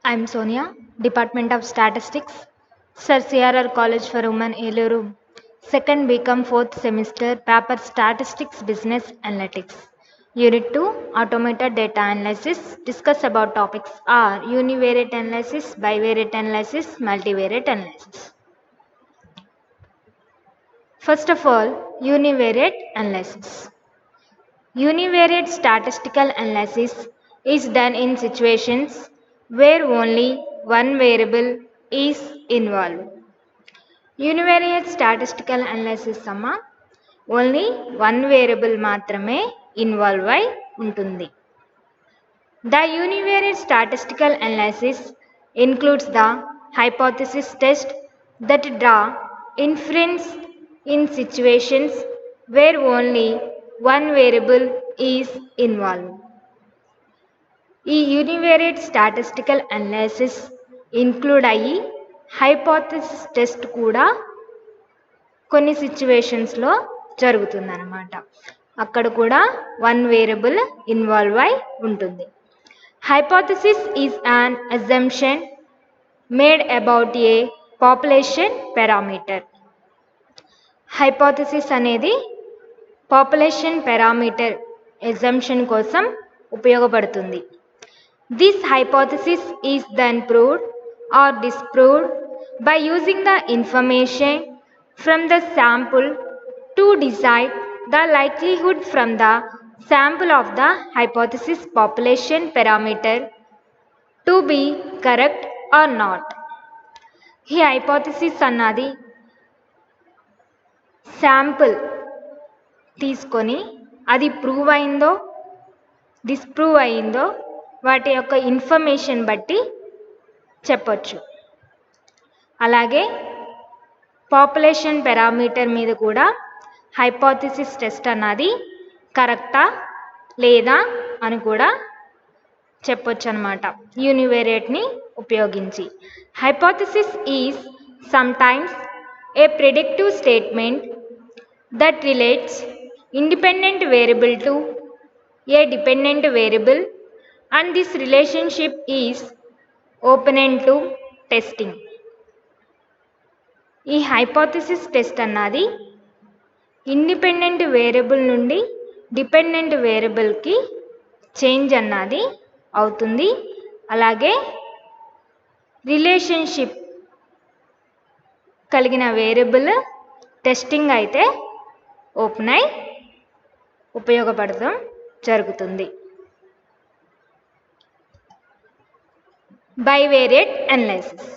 I'm Sonia, Department of Statistics, Sir CRR College for Women, Eluru. Second BCom fourth semester, paper Statistics Business Analytics. Unit 2, Automated Data Analysis. Discuss about topics are univariate analysis, bivariate analysis, multivariate analysis. First of all, univariate analysis. Univariate statistical analysis is done in situations where only one variable is involved. Univariate statistical analysis అమ్మ only one variable మాత్రమే involve అయి ఉంటుంది. The univariate statistical analysis includes the hypothesis test that draw inference in situations where only one variable is involved. ఈ univariate statistical analysis include అయ్యి hypothesis test కూడా కొన్ని సిచ్యువేషన్స్లో జరుగుతుందన్నమాట. అక్కడ కూడా వన్ వేరియబుల్ ఇన్వాల్వ్ అయి ఉంటుంది. Hypothesis is an assumption made about a population parameter. Hypothesis అనేది పాపులేషన్ పారామీటర్ అజంప్షన్ కోసం ఉపయోగపడుతుంది. This hypothesis is then proved or disproved by using the information from the sample to decide the likelihood from the sample of the hypothesis population parameter to be correct or not. ఈ hypothesis అన్నది sample తీసుకొని అది prove అయిందో disprove అయిందో వాటి యొక్క information బట్టి చెప్పొచ్చు. అలాగే పాపులేషన్ పారామీటర్ మీద కూడా హైపోథెసిస్ టెస్ట్ అన్నది కరెక్టా లేదా అని కూడా చెప్పొచ్చు అన్నమాట యూనివేరియేట్ని ఉపయోగించి. Hypothesis is sometimes A predictive statement that relates independent variable to a dependent variable and this relationship is open-end to testing. ఈ హైపోథెసిస్ టెస్ట్ అన్నది ఇండిపెండెంట్ వేరియబుల్ నుండి డిపెండెంట్ వేరియబుల్కి చేంజ్ అన్నది అవుతుంది. అలాగే రిలేషన్షిప్ కలిగిన వేరియబుల్ టెస్టింగ్ అయితే ఓపెన్ అయి ఉపయోగపడటం జరుగుతుంది. Bivariate analysis.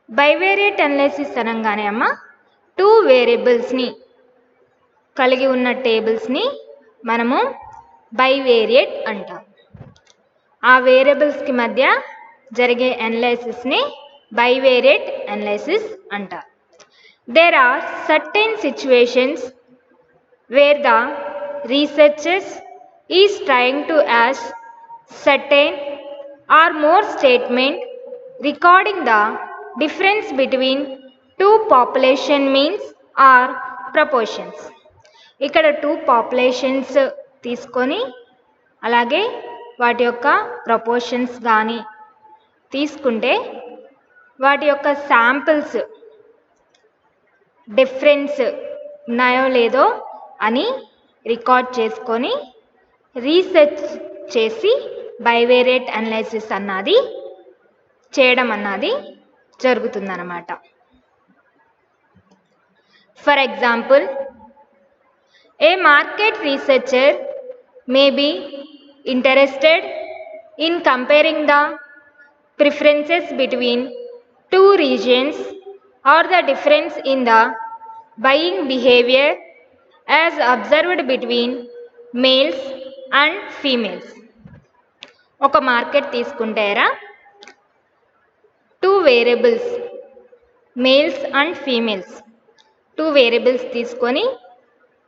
బైవేరియేట్ అనాలిసిస్ అనగానే అమ్మ టూ వేరియబుల్స్ని కలిగి ఉన్న టేబుల్స్ని మనము బైవేరియేట్ అంటాం. ఆ వేరియబుల్స్కి మధ్య జరిగే అనాలిసిస్ని బైవేరియేట్ అనాలిసిస్ అంటారు. There are certain situations where the researchers is trying to ascertain or more statement recording the difference between two population means or proportions. ఇక్కడ టూ పాపులేషన్స్ తీసుకొని అలాగే వాటి యొక్క ప్రపోర్షన్స్ కానీ తీసుకుంటే వాటి యొక్క శాంపిల్స్ డిఫరెన్స్ ఉన్నాయో లేదో అని రికార్డ్ చేసుకొని రీసెర్చ్ చేసి బైవేరియేట్ అనాలిసిస్ అన్నది చేయడం అన్నది జరుగుతుందన్నమాట. For example, a market researcher may be interested in comparing the preferences between two regions or the difference in the buying behaviour as observed between males and females. ఒక market తీసుకుంటారా two variables males and females two variables తీసుకొని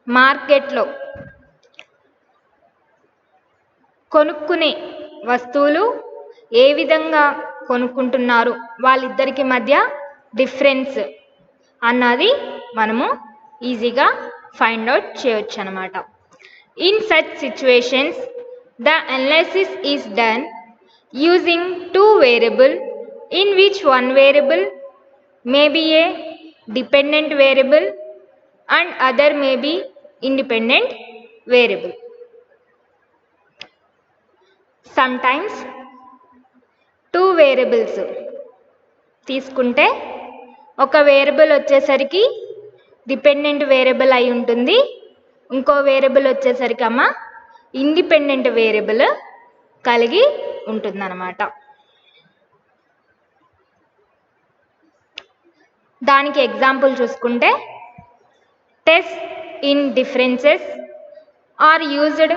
మార్కెట్లో కొనుక్కునే వస్తువులు ఏ విధంగా కొనుక్కుంటున్నారు వాళ్ళిద్దరికి మధ్య difference అన్నది మనము ఈజీగా ఫైండ్ అవుట్ చేయొచ్చు అన్నమాట. In such situations the analysis is done using two variable in which one variable may be a dependent variable and other may be independent variable. Sometimes two variables తీసుకుంటే ఒక variable వచ్చేసరికి dependent variable అయి ఉంటుంది, ఇంకో variable వచ్చేసరికి అమ్మ independent variable కలిగి ఉంటుందన్నమాట. దానికి ఎగ్జాంపుల్ చూసుకుంటే test in differences are used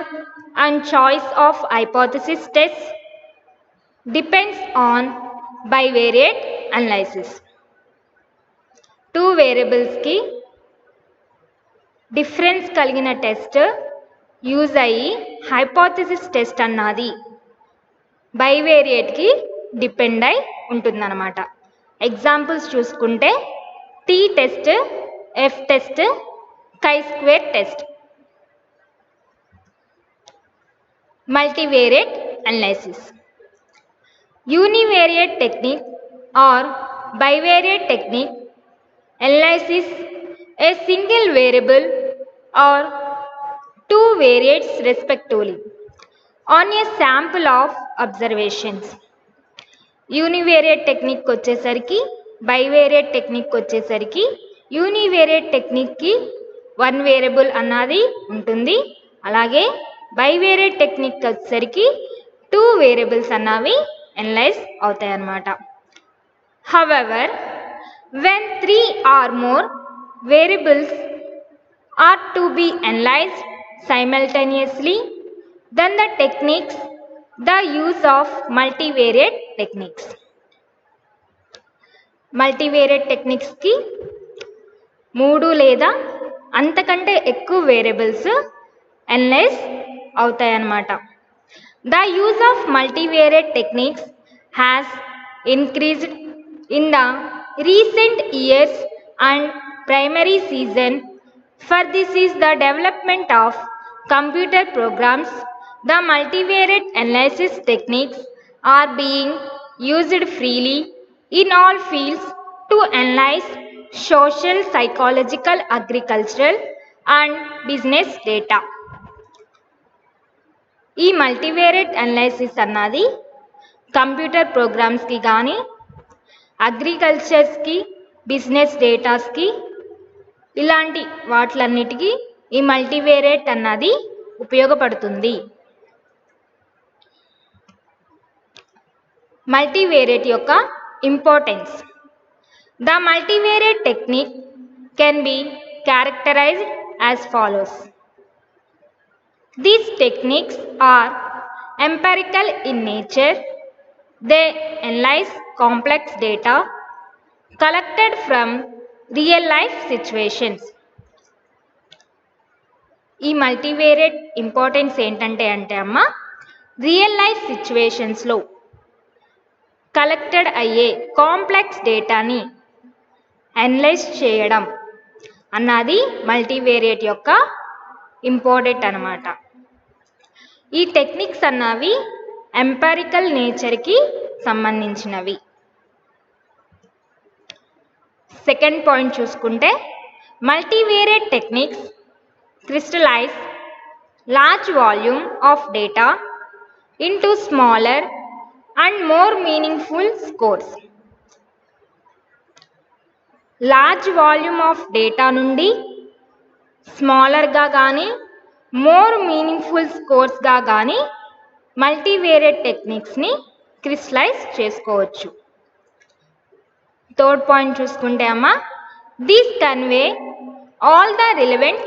and choice of hypothesis test depends on bivariate analysis. Two వేరియబుల్స్కి డిఫరెన్స్ కలిగిన టెస్ట్ యూజ్ అయ్యి హైపోథసిస్ టెస్ట్ అన్నది బైవేరియేట్కి డిపెండ్ అయి ఉంటుందన్నమాట. ఎగ్జాంపుల్స్ చూసుకుంటే T test, F test, chi-square test. Multivariate analysis. Univariate technique or bivariate technique analyzes a single variable or two variates respectively on a sample of observations. Univariate technique వచ్చేసరికి bivariate technique వచ్చేసరికి univariate technique కి one variable అన్నది ఉంటుంది, అలాగే bivariate technique వచ్చేసరికి two variables అన్నవి analyse అవుతాయి అన్నమాట. However, when three or more variables are to be analyzed simultaneously, then the techniques the use of multivariate techniques. Multivariate టెక్నిక్స్కి మూడు లేదా అంతకంటే ఎక్కువ వేరియబుల్స్ అనలైజ్ అవుతాయన్నమాట. The use of multivariate techniques has increased in the recent years and primary reason for this is the development of computer programs. The multivariate analysis techniques are being used freely in all fields to analyze social, psychological, agricultural and business data. ఈ multivariate analysis అన్నది computer ప్రోగ్రామ్స్కి కానీ అగ్రికల్చర్స్కి, business డేటాస్కి, ఇలాంటి వాటిలన్నిటికీ ఈ multivariate అన్నది ఉపయోగపడుతుంది. Multivariate యొక్క importance. The multivariate technique can be characterised as follows. These techniques are empirical in nature. They analyze complex data collected from real life situations. ఈ multivariate importance ఏంటంటే అమ్మ రియల్ లైఫ్ సిచ్యువేషన్స్లో collected అయ్యే complex డేటాని analyse చేయడం అన్నది multivariate యొక్క important అన్నమాట. ఈ టెక్నిక్స్ అన్నవి ఎంపారికల్ నేచర్కి సంబంధించినవి. సెకండ్ పాయింట్ చూసుకుంటే multivariate techniques crystallise large volume of data into smaller and more meaningful scores. Large volume of data నుండి స్మాలర్గా కానీ మోర్ మీనింగ్ఫుల్ స్కోర్స్గా కానీ మల్టీవేరియేట్ టెక్నిక్స్ని క్రిస్టలైజ్ చేసుకోవచ్చు. థర్డ్ పాయింట్ చూసుకుంటే అమ్మ these convey all the relevant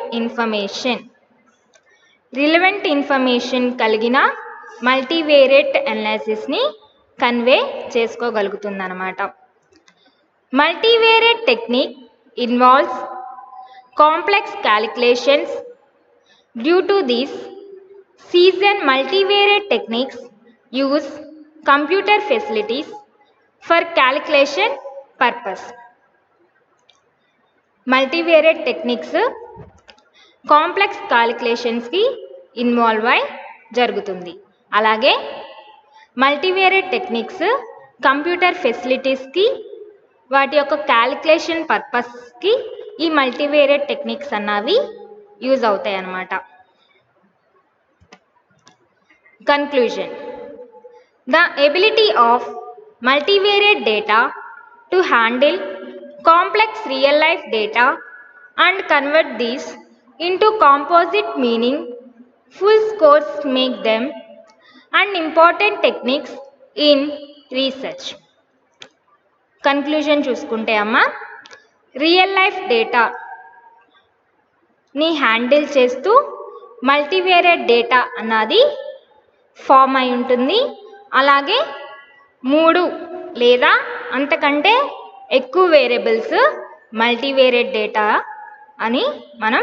information కలిగిన multivariate అనాలిసిస్ని convey చేసుకోగలుగుతుంది అన్నమాట. Multivariate technique involves complex calculations. Due to this, seasoned multivariate techniques use computer facilities for calculation purpose. Multivariate techniques complex క్యాలిక్యులేషన్స్కి involve అయి జరుగుతుంది. అలాగే multivariate techniques computer ఫెసిలిటీస్కి వాటి యొక్క calculation పర్పస్కి ఈ మల్టీవేరియట్ టెక్నిక్స్ అన్నవి యూజ్ అవుతాయి అన్నమాట. Conclusion. The ability of multivariate data to handle complex real-life data and convert these into composite meaningful scores make them an important techniques in research. Conclusion చూసుకుంటే అమ్మ, real life డేటాని handle చేస్తూ multivariate data అన్నది form అయి ఉంటుంది. అలాగే 3 లేదా అంతకంటే ఎక్కువ వేరియబుల్స్ మల్టీవేరియట్ డేటా అని మనం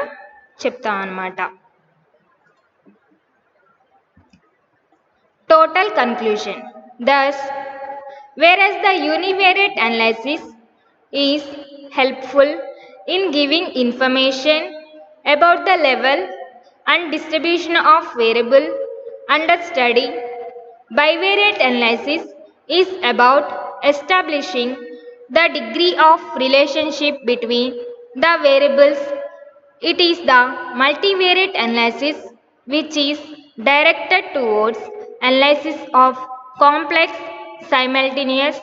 చెప్తాం అన్నమాట. Total conclusion. Thus, whereas the univariate analysis is helpful in giving information about the level and distribution of variable under study, bivariate analysis is about establishing the degree of relationship between the variables. It is the multivariate analysis which is directed towards analysis of complex simultaneous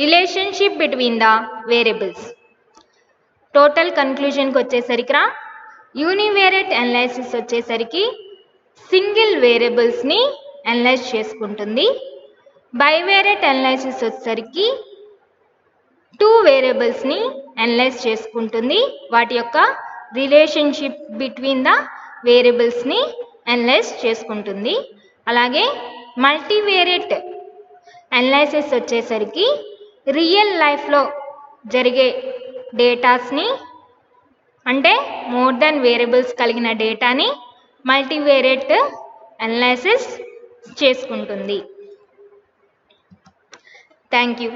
relationship between the variables. Total కన్క్లూజన్కి వచ్చేసరికి univariate analysis వచ్చేసరికి single వేరియబుల్స్ని analyse చేసుకుంటుంది. Bivariate analysis వచ్చేసరికి 2 వేరియబుల్స్ని analyse చేసుకుంటుంది. వాటి యొక్క రిలేషన్షిప్ బిట్వీన్ ద వేరియబుల్స్ని అనలైజ్ చేసుకుంటుంది. అలాగే మల్టీవేరియట్ అనాలిసిస్ వచ్చేసరికి రియల్ లైఫ్లో జరిగే డేటాస్ని, అంటే మోర్ దెన్ వేరియబుల్స్ కలిగిన డేటాని మల్టీవేరియట్ అనాలిసిస్ చేసుకుంటుంది. Thank you.